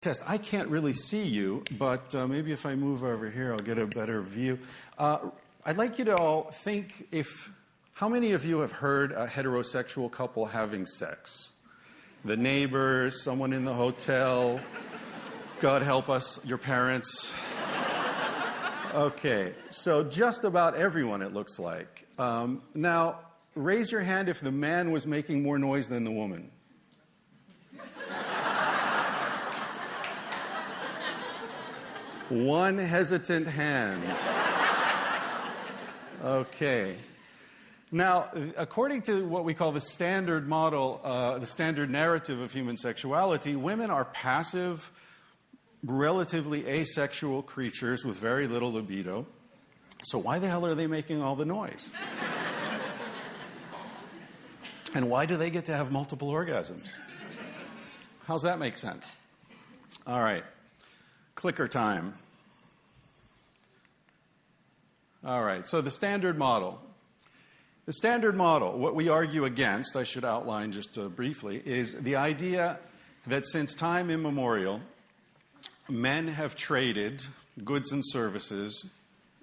test. I can't really see you, but maybe if I move over here, I'll get a better view. I'd like you to all think how many of you have heard a heterosexual couple having sex? The neighbors, someone in the hotel, God help us, your parents. Okay, so just about everyone, it looks like. Now, raise your hand if the man was making more noise than the woman. One hesitant hand. Okay. Now, according to what we call the standard model, the standard narrative of human sexuality, women are passive, relatively asexual creatures with very little libido. So why the hell are they making all the noise? And why do they get to have multiple orgasms? How's that make sense? All right. Clicker time. All right, so the standard model. The standard model, what we argue against, I should outline just briefly, is the idea that since time immemorial, men have traded goods and services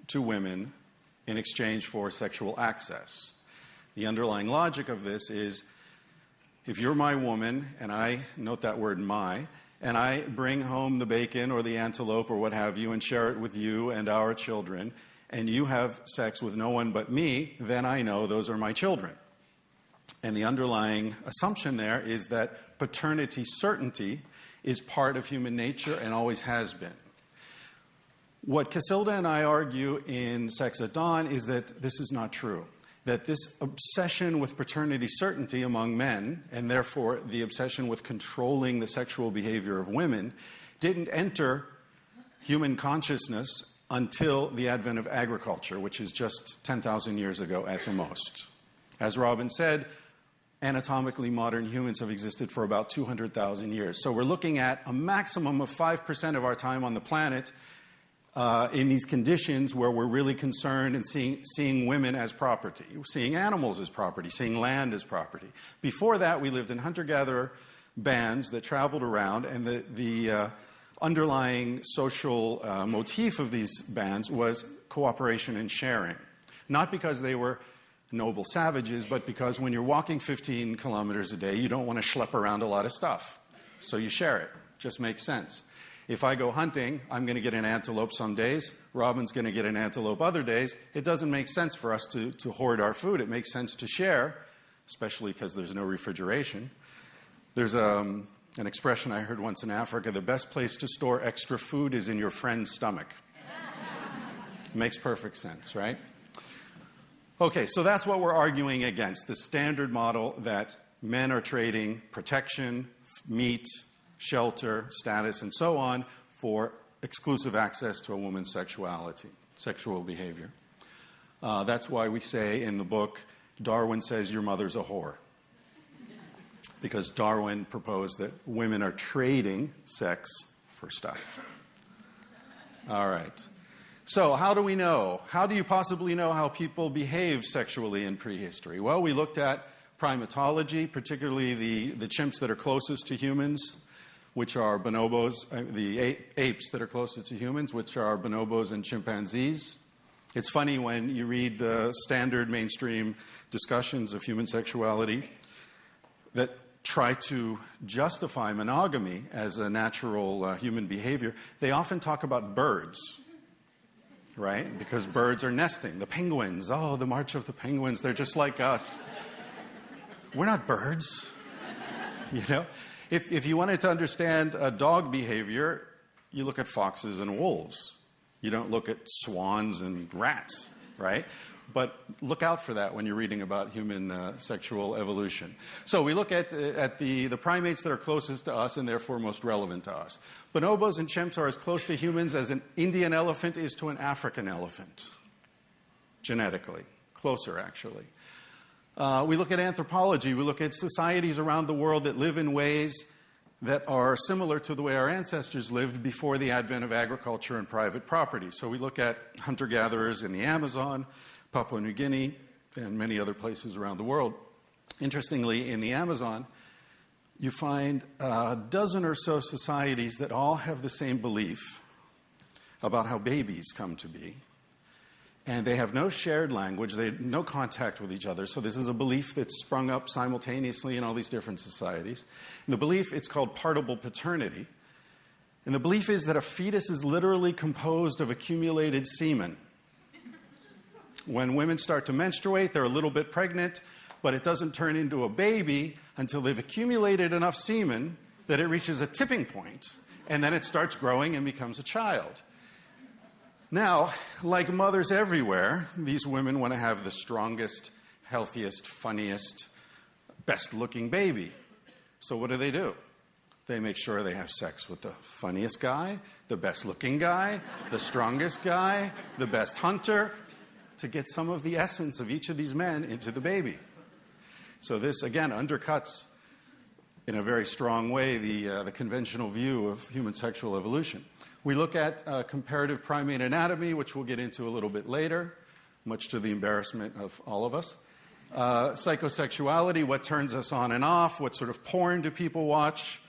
to women in exchange for sexual access. The underlying logic of this is, if you're my woman, and I note that word my, and I bring home the bacon or the antelope or what have you and share it with you and our children, and you have sex with no one but me, then I know those are my children. And the underlying assumption there is that paternity certainty is part of human nature and always has been. What Casilda and I argue in Sex at Dawn is that this is not true. That this obsession with paternity certainty among men, and therefore the obsession with controlling the sexual behavior of women, didn't enter human consciousness until the advent of agriculture, which is just 10,000 years ago at the most. As Robin said, anatomically modern humans have existed for about 200,000 years. So we're looking at a maximum of 5% of our time on the planet in these conditions where we're really concerned and seeing women as property, seeing animals as property, seeing land as property. Before that, we lived in hunter-gatherer bands that traveled around, and the underlying social motif of these bands was cooperation and sharing. Not because they were noble savages, but because when you're walking 15 kilometers a day, you don't want to schlep around a lot of stuff. So you share it. Just makes sense. If I go hunting, I'm going to get an antelope some days. Robin's going to get an antelope other days. It doesn't make sense for us to hoard our food. It makes sense to share, especially because there's no refrigeration. There's an expression I heard once in Africa: the best place to store extra food is in your friend's stomach. Makes perfect sense, right? Okay, so that's what we're arguing against, the standard model that men are trading protection, meat, shelter, status, and so on for exclusive access to a woman's sexuality, sexual behavior. That's why we say in the book, Darwin says your mother's a whore. Because Darwin proposed that women are trading sex for stuff. All right. So how do we know? How do you possibly know how people behave sexually in prehistory? Well, we looked at primatology, particularly the chimps that are closest to humans, which are bonobos, the apes that are closest to humans, which are bonobos and chimpanzees. It's funny when you read the standard mainstream discussions of human sexuality that try to justify monogamy as a natural human behavior. They often talk about birds, right? Because birds are nesting. The penguins, the march of the penguins, they're just like us. We're not birds, you know? If you wanted to understand dog behavior, you look at foxes and wolves. You don't look at swans and rats, right? But look out for that when you're reading about human sexual evolution. So we look at the primates that are closest to us and therefore most relevant to us. Bonobos and chimps are as close to humans as an Indian elephant is to an African elephant, genetically. Closer, actually. We look at anthropology. We look at societies around the world that live in ways that are similar to the way our ancestors lived before the advent of agriculture and private property. So we look at hunter-gatherers in the Amazon, Papua New Guinea, and many other places around the world. Interestingly, in the Amazon, you find a dozen or so societies that all have the same belief about how babies come to be. And they have no shared language, they have no contact with each other. So this is a belief that's sprung up simultaneously in all these different societies. And the belief, it's called partible paternity. And the belief is that a fetus is literally composed of accumulated semen. When women start to menstruate, they're a little bit pregnant, but it doesn't turn into a baby until they've accumulated enough semen that it reaches a tipping point, and then it starts growing and becomes a child. Now, like mothers everywhere, these women want to have the strongest, healthiest, funniest, best-looking baby. So what do? They make sure they have sex with the funniest guy, the best-looking guy, the strongest guy, the best hunter, to get some of the essence of each of these men into the baby. So this, again, undercuts in a very strong way the conventional view of human sexual evolution. We look at comparative primate anatomy, which we'll get into a little bit later, much to the embarrassment of all of us. Psychosexuality, what turns us on and off, what sort of porn do people watch,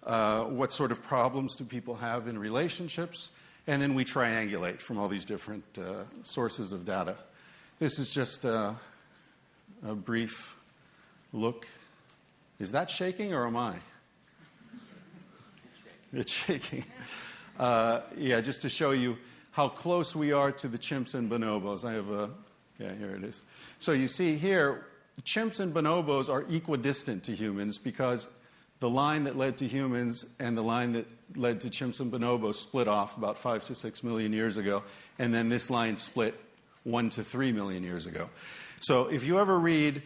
what sort of problems do people have in relationships, and then we triangulate from all these different sources of data. This is just a brief look. Is that shaking or am I? It's shaking. Just to show you how close we are to the chimps and bonobos. Here it is. So you see here, chimps and bonobos are equidistant to humans because the line that led to humans and the line that led to chimps and bonobos split off about 5 to 6 million years ago, and then this line split 1 to 3 million years ago. So if you ever read,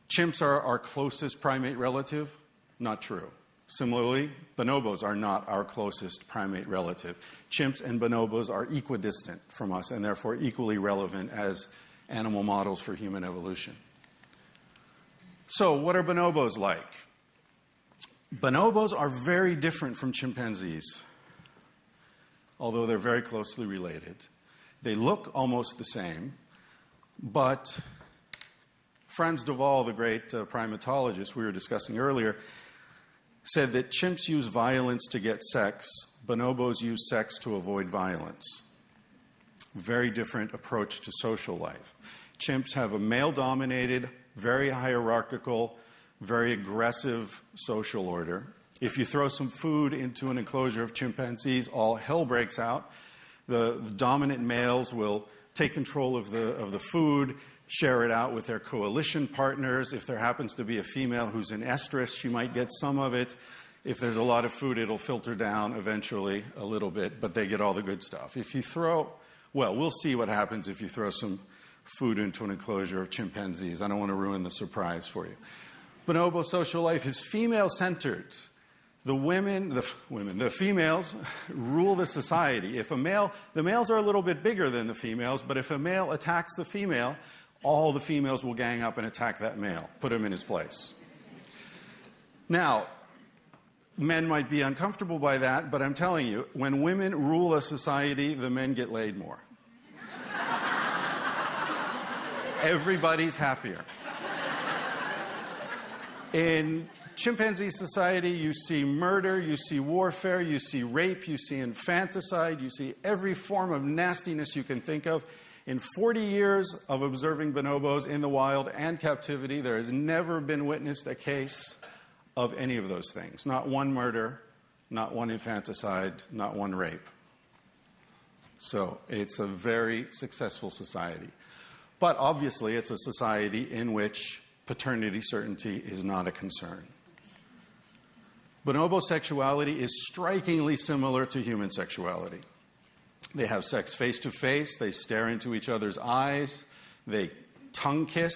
chimps are our closest primate relative, not true. Similarly, bonobos are not our closest primate relative. Chimps and bonobos are equidistant from us and therefore equally relevant as animal models for human evolution. So what are bonobos like? Bonobos are very different from chimpanzees, although they're very closely related. They look almost the same, but Frans de Waal, the great primatologist we were discussing earlier, said that chimps use violence to get sex, bonobos use sex to avoid violence. Very different approach to social life. Chimps have a male-dominated, very hierarchical, very aggressive social order. If you throw some food into an enclosure of chimpanzees, all hell breaks out. The dominant males will take control of the food, share it out with their coalition partners. If there happens to be a female who's in estrus, she might get some of it. If there's a lot of food, it'll filter down eventually a little bit, but they get all the good stuff. We'll see what happens if you throw some food into an enclosure of chimpanzees. I don't want to ruin the surprise for you. Bonobo social life is female-centered. The females rule the society. The males are a little bit bigger than the females, but if a male attacks the female, all the females will gang up and attack that male, put him in his place. Now, men might be uncomfortable by that, but I'm telling you, when women rule a society, the men get laid more. Everybody's happier. In chimpanzee society, you see murder, you see warfare, you see rape, you see infanticide, you see every form of nastiness you can think of. In 40 years of observing bonobos in the wild and captivity, there has never been witnessed a case of any of those things. Not one murder, not one infanticide, not one rape. So it's a very successful society. But obviously it's a society in which paternity certainty is not a concern. Bonobo sexuality is strikingly similar to human sexuality. They have sex face-to-face, they stare into each other's eyes, they tongue kiss,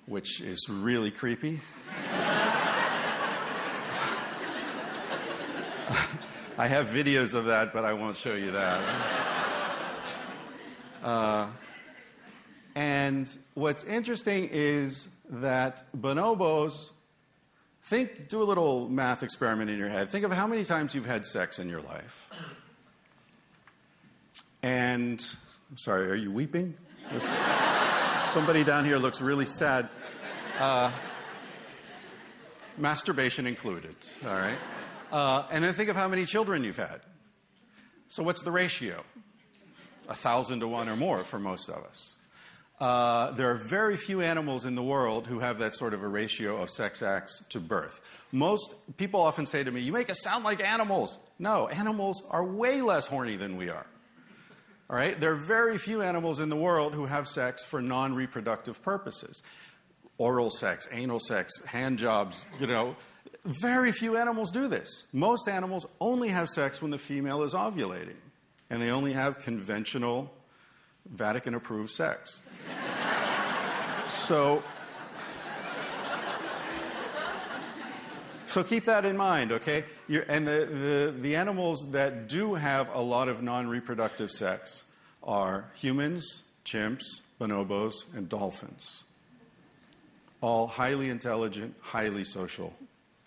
which is really creepy. I have videos of that, but I won't show you that. And what's interesting is that bonobos, do a little math experiment in your head. Think of how many times you've had sex in your life. And, I'm sorry, are you weeping? Somebody down here looks really sad. masturbation included, all right? And then think of how many children you've had. So what's the ratio? 1,000 to 1 or more for most of us. There are very few animals in the world who have that sort of a ratio of sex acts to birth. Most people often say to me, you make us sound like animals. No, animals are way less horny than we are. All right? There are very few animals in the world who have sex for non-reproductive purposes. Oral sex, anal sex, hand jobs, very few animals do this. Most animals only have sex when the female is ovulating. And they only have conventional, Vatican-approved sex. So keep that in mind, okay? And the animals that do have a lot of non-reproductive sex are humans, chimps, bonobos, and dolphins. All highly intelligent, highly social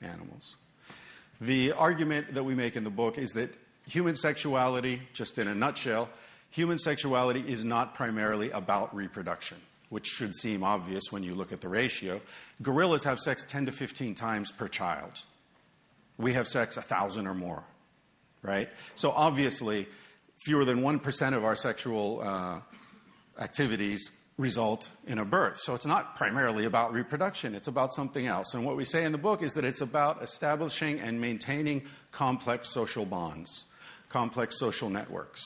animals. The argument that we make in the book is that human sexuality, just in a nutshell, human sexuality is not primarily about reproduction, which should seem obvious when you look at the ratio. Gorillas have sex 10 to 15 times per child. We have sex 1,000 or more, right? So obviously, fewer than 1% of our sexual activities result in a birth. So it's not primarily about reproduction, it's about something else. And what we say in the book is that it's about establishing and maintaining complex social bonds, complex social networks.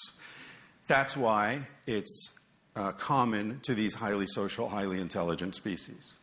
That's why it's common to these highly social, highly intelligent species.